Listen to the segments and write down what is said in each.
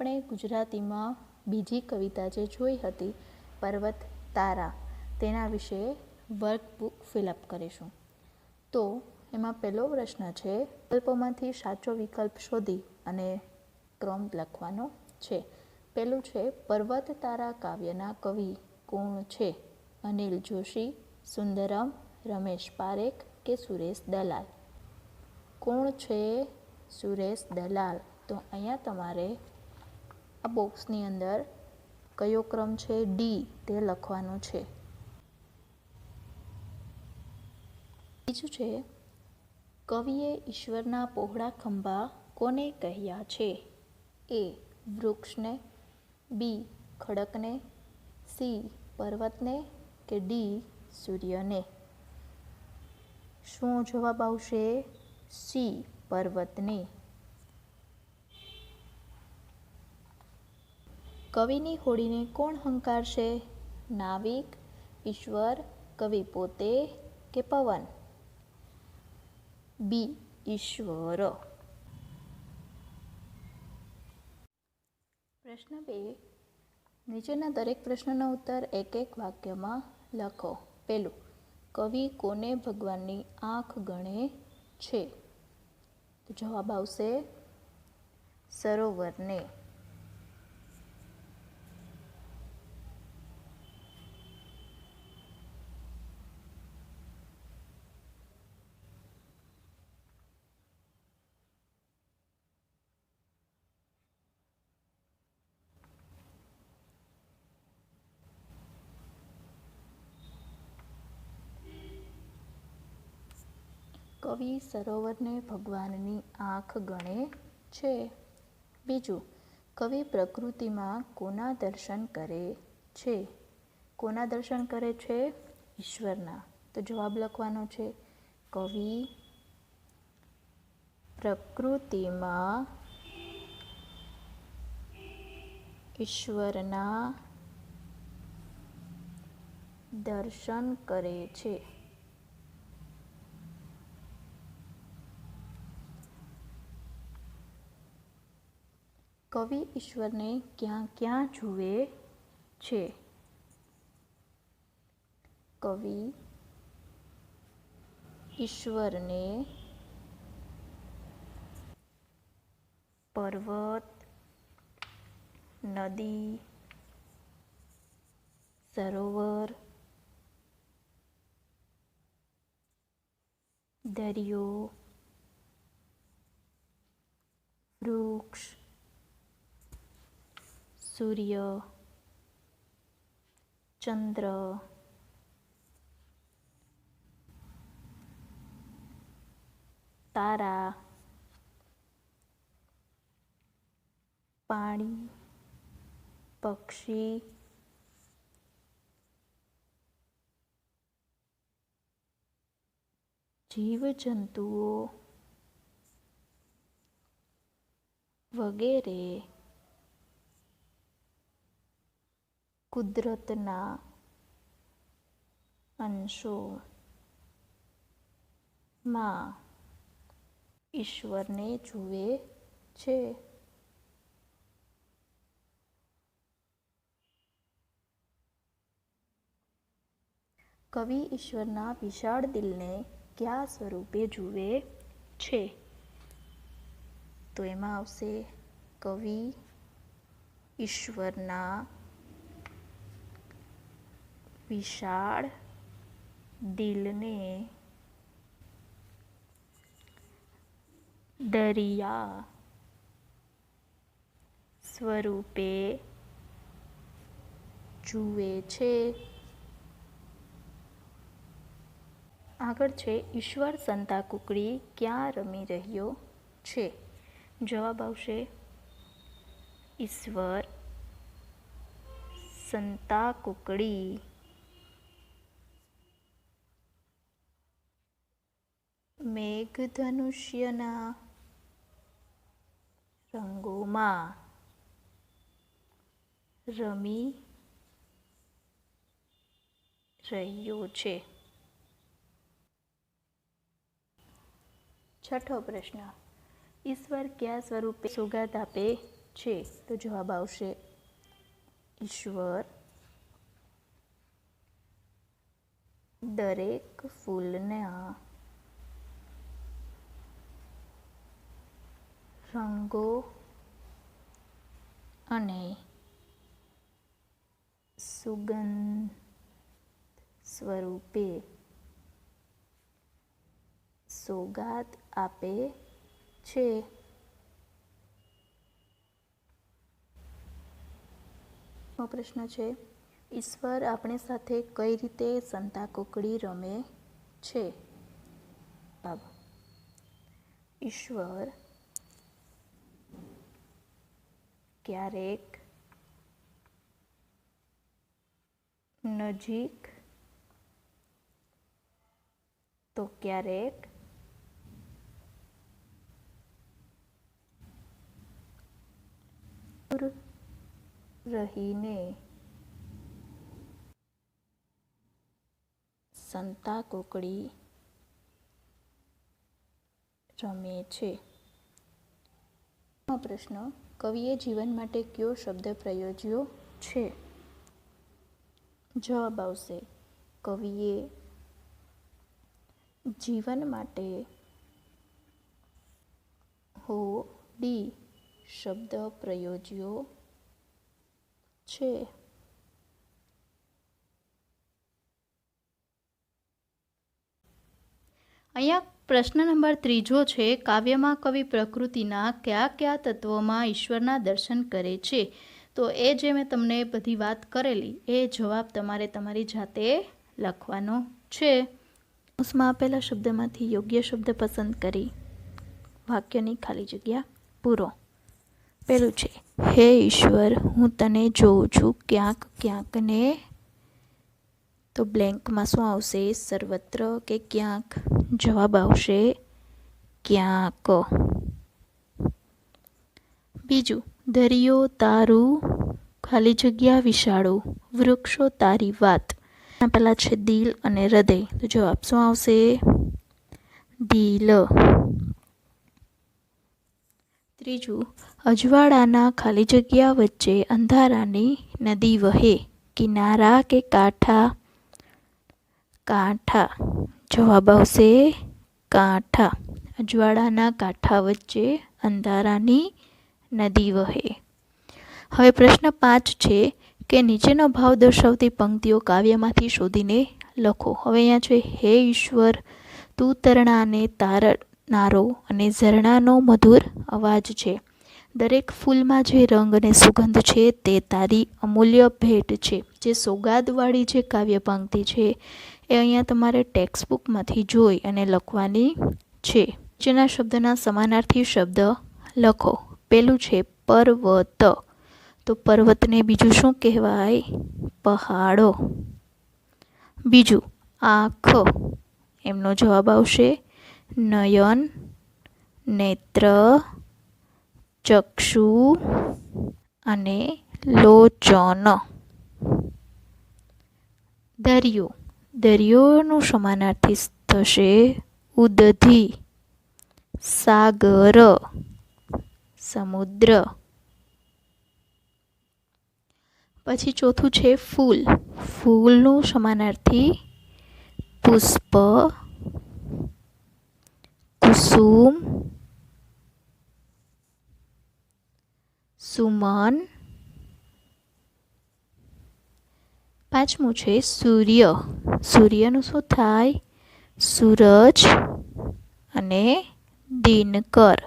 આપણે ગુજરાતીમાં બીજી કવિતા જે જોઈ હતી પર્વત તારા, તેના વિશે વર્કબુક ફિલઅપ કરીશું. તો એમાં પહેલો પ્રશ્ન છે, વિકલ્પોમાંથી સાચો વિકલ્પ શોધી અને ક્રમ લખવાનો છે. પહેલું છે, પર્વત તારા કાવ્યના કવિ કોણ છે? અનિલ જોશી, સુંદરમ, રમેશ પારેખ કે સુરેશ દલાલ? કોણ છે સુરેશ દલાલ? તો અહીંયા તમારે આ બોક્સની અંદર કયો ક્રમ છે ડી તે લખવાનો છે. બીજું છે, કવિએ ઈશ્વરના પહોળા ખંભા કોને કહ્યા છે? એ વૃક્ષને, બી ખડકને, સી પર્વતને કે ડી સૂર્યને? શું જવાબ આવશે? સી પર્વતને. કવિની હોડીને કોણ હંકારશે? નાવિક, ઈશ્વર, કવિ પોતે કે પવન? બી ઈશ્વર. પ્રશ્ન 2, નીચેના દરેક પ્રશ્નનો ઉત્તર એક એક વાક્યમાં લખો. પહેલું, કવિ કોને ભગવાનની આંખ ગણે છે? તો જવાબ આવશે સરોવરને. કવિ સરોવરને ભગવાનની આંખ ગણે છે. બીજું, કવિ પ્રકૃતિમાં કોના દર્શન કરે છે? કોના દર્શન કરે છે? ઈશ્વરના. તો જવાબ લખવાનો છે, કવિ પ્રકૃતિમાં ઈશ્વરના દર્શન કરે છે. કવિ ઈશ્વરને ક્યાં ક્યાં જુએ છે? કવિ ઈશ્વરને પર્વત, નદી, સરોવર, દરિયો, વૃક્ષ, સૂર્ય, ચંદ્ર, તારા, પાણી, પક્ષી, જીવજંતુઓ વગેરે કુદરતના અંશોમાં ઈશ્વરને જુએ છે. કવિ ઈશ્વરના વિશાળ દિલને કયા સ્વરૂપે જુએ છે? તો એમાં આવશે, કવિ ઈશ્વરના વિશાળ દિલને દરિયા સ્વરૂપે જુએ છે. આગળ છે, ઈશ્વર સંતાકુકડી ક્યાં રમી રહ્યો છે? જવાબ આવશે, ઈશ્વર સંતાકુકડી મેઘધનુષ્યના રંગોમાં રમી રહ્યો છે. છઠ્ઠો પ્રશ્ન, ઈશ્વર કયા સ્વરૂપે સોગાદ આપે છે? તો જવાબ આવશે ઈશ્વર દરેક ફૂલના રંગો અને સુગંધ સ્વરૂપે સોગાદ આપે છે. પ્રશ્ન છે, ઈશ્વર આપણી સાથે કઈ રીતે સંતાકૂકડી રમે છે? ઈશ્વર ક્યારેક નજીક તો ક્યારેક દૂર રહીને સંતાકૂકડી રમે છે. પ્રશ્ન, કવિએ જીવન માટે કયો શબ્દ પ્રયોજ્યો છે? જવાબ આવશે કવિએ જીવન માટે હોડી શબ્દ પ્રયોજ્યો છે. અહીંયા પ્રશ્ન નંબર 3 છે, કાવ્યમાં કવિ પ્રકૃતિના કયા કયા તત્વોમાં ઈશ્વરના દર્શન કરે છે? તો એ જે મેં તમને બધી વાત કરેલી એ જવાબ તમારે તમારી જાતે લખવાનો છે. કૌંસમાં આપેલા શબ્દમાંથી યોગ્ય શબ્દ પસંદ કરી વાક્યની ખાલી જગ્યા પૂરો. પેલું છે, હે ઈશ્વર હું તને જોઉં છું ક્યાંક ક્યાંક ને, તો બ્લેન્કમાં શું આવશે? સર્વત્ર કે ક્યાંક? જવાબ આવશે ક્યાંક. બીજું, દરિયો તારું ખાલી જગ્યા વિશાળું, વૃક્ષો તારી વાત. પહેલા છે દિલ અને હૃદય, તો જવાબ શું આવશે? દિલ. ત્રીજું, અજવાળાના ખાલી જગ્યા વચ્ચે અંધારાની નદી વહે, કિનારા કે કાંઠા? કાંઠા. જવાબ આવશે કાંઠા. અજવાળાના કાંઠા વચ્ચે અંધારાની નદી વહે. હવે પ્રશ્ન 5 છે કે નીચેનો ભાવ દર્શાવતી પંક્તિઓ કાવ્યમાંથી શોધીને લખો. હવે અહીંયા છે, હે ઈશ્વર તું તરણાને તારનારો અને ઝરણાનો મધુર અવાજ છે. દરેક ફૂલમાં જે રંગ અને સુગંધ છે તે તારી અમૂલ્ય ભેટ છે. જે સોગાદવાળી જે કાવ્ય પંક્તિ છે એ અહીંયા તમારે ટેક્સ્ટબુકમાંથી જોઈ અને લખવાની છે. નીચેના શબ્દના સમાનાર્થી શબ્દ લખો. પેલું છે પર્વત, તો પર્વતને બીજું શું કહેવાય? પહાડો. બીજું આંખ, એમનો જવાબ આવશે નયન, નેત્ર, ચક્ષુ અને લોચન. દરિયો, દરિયોનું સમાનાર્થી થશે ઉદધિ. સાગર, સમુદ્ર. પછી ચોથું છે ફૂલ, ફૂલનું સમાનાર્થી પુષ્પ, કુસુમ, સુમન. પાંચમું છે સૂર્ય, સૂર્યનું શું થાય? સૂરજ અને દિનકર.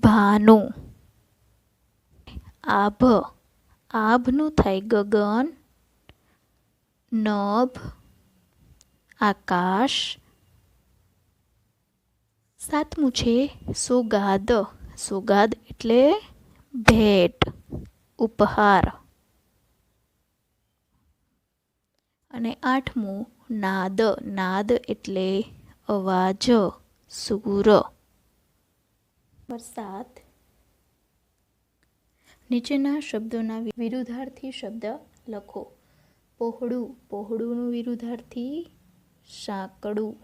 ભાનુ. આભ, આભનું થાય ગગન, નભ, આકાશ. સાતમું છે સોગાદ, સોગાદ એટલે ભેટ, ઉપહાર. અને આઠમું નાદ, નાદ એટલે અવાજ, સૂર. વરસાદ. નીચેના શબ્દોના વિરુદ્ધાર્થી શબ્દ લખો. પહોળું, પહોળુંનું વિરુદ્ધાર્થી સાંકડું.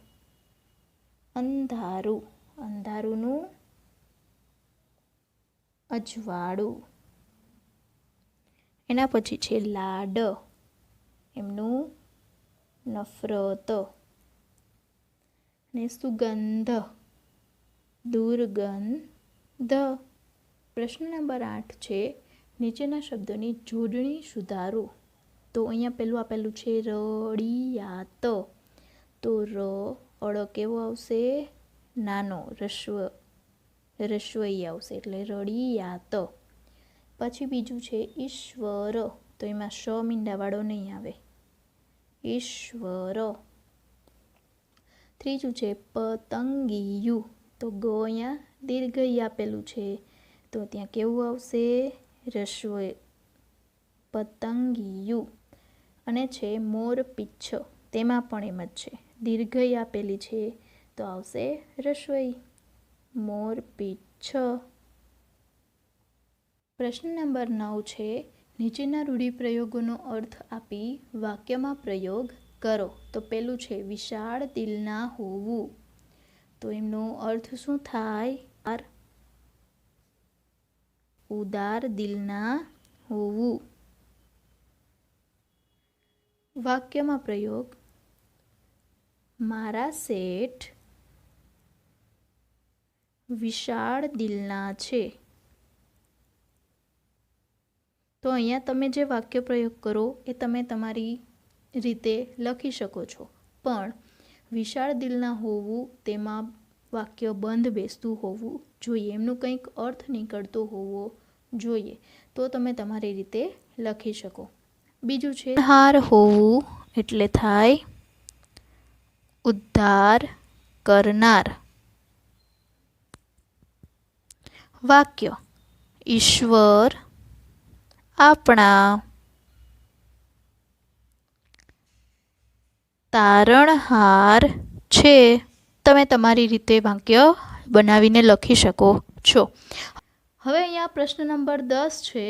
અંધારું, અંધારુંનું અજવાળું. એના પછી છે લાડ, એમનું નફરત. ને સુગંધ, દુર્ગંધ. પ્રશ્ન નંબર 8 છે નીચેના શબ્દોની જોડણી સુધારો. તો અહીંયા પહેલું આપેલું છે રડિયાત. તો અળ કેવો આવશે? નાનો, રસ્વઈ આવશે એટલે રડિયાત. પછી બીજું છે ઈશ્વર. તો એમાં શ મીંડાવાળો નહીં આવે, ઈશ્વર. ત્રીજું છે પતંગિયું. તો ગ અહીંયા દીર્ઘઈ આપેલું છે, તો ત્યાં કેવું આવશે? રસ્વ, પતંગિયું. અને છે મોરપીંછ. તેમાં પણ એમ જ છે, દીર્ઘઈ આપેલી છે તો આવશે રસ્વઈ, મોરપીંછ. પ્રશ્ન નંબર 9 છે નીચેના રૂઢિપ્રયોગોનો અર્થ આપી વાક્યમાં પ્રયોગ કરો. તો પેલું છે વિશાળ દિલના હોવું. તો એમનો અર્થ શું થાય? ઉદાર દિલના હોવું. વાક્યમાં પ્રયોગ, મારા શેઠ વિશાળ દિલના છે. તો અહીંયા તમે જે વાક્ય પ્રયોગ કરો એ તમે તમારી રીતે લખી શકો છો, પણ વિશાળ દિલના હોવું તેમાં વાક્ય બંધ બેસતું હોવું જોઈએ, એમનું કંઈક અર્થ નીકળતો હોવો જોઈએ, તો તમે તમારી રીતે લખી શકો. બીજું છે હાર હોવું એટલે થાય ઉદ્ધાર કરનાર. વાક્ય, ઈશ્વર આપણા તારણહાર છે. તમે તમારી રીતે વાક્ય બનાવીને લખી શકો છો. હવે અહીંયા પ્રશ્ન નંબર 10 છે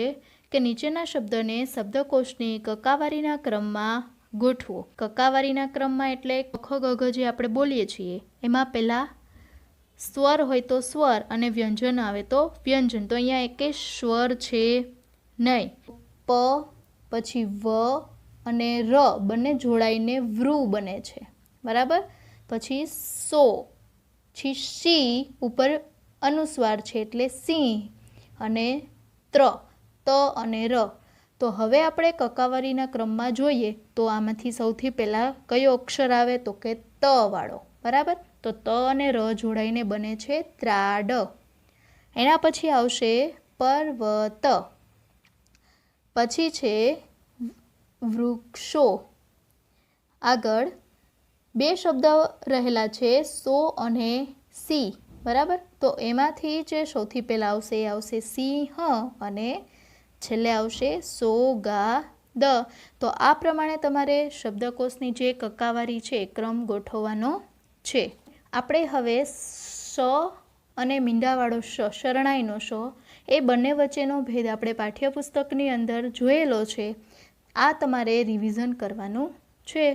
કે નીચેના શબ્દને શબ્દકોશની કકાવારીના ક્રમમાં ગોઠવો. કકાવારીના ક્રમમાં એટલે ખ ગ ઘ જે આપણે બોલીએ છીએ એમાં પહેલાં સ્વર હોય તો સ્વર અને વ્યંજન આવે તો વ્યંજન. તો અહીંયા એકે સ્વર છે નહીં. પ પછી વ અને ર બંને જોડાઈને વૃ બને છે, બરાબર. પછી સો, પછી શી ઉપર અનુસ્વાર છે એટલે સિંહ, અને ત્ર, ત અને ર. તો હવે આપણે કકાવારીના ક્રમમાં જોઈએ તો આમાંથી સૌથી પહેલાં કયો અક્ષર આવે? તો કે ત વાળો, બરાબર. તો ત અને ર જોડાઈને બને છે ત્રાડ. એના પછી આવશે પર્વત, પછી છે વૃક્ષો. આગળ બે શબ્દ રહેલા છે સો અને સી, બરાબર. તો એમાંથી જે સૌથી પહેલાં આવશે એ આવશે સિંહ અને છેલ્લે આવશે સોગાદ. તો આ પ્રમાણે તમારે શબ્દકોશની જે કકાવારી છે ક્રમ ગોઠવવાનો છે. આપણે હવે સ અને મીંડાવાળો શ, શરણાઈનો શ, એ બંને વચ્ચેનો ભેદ આપણે પાઠ્યપુસ્તકની અંદર જોયેલો છે. આ તમારે રિવિઝન કરવાનું છે.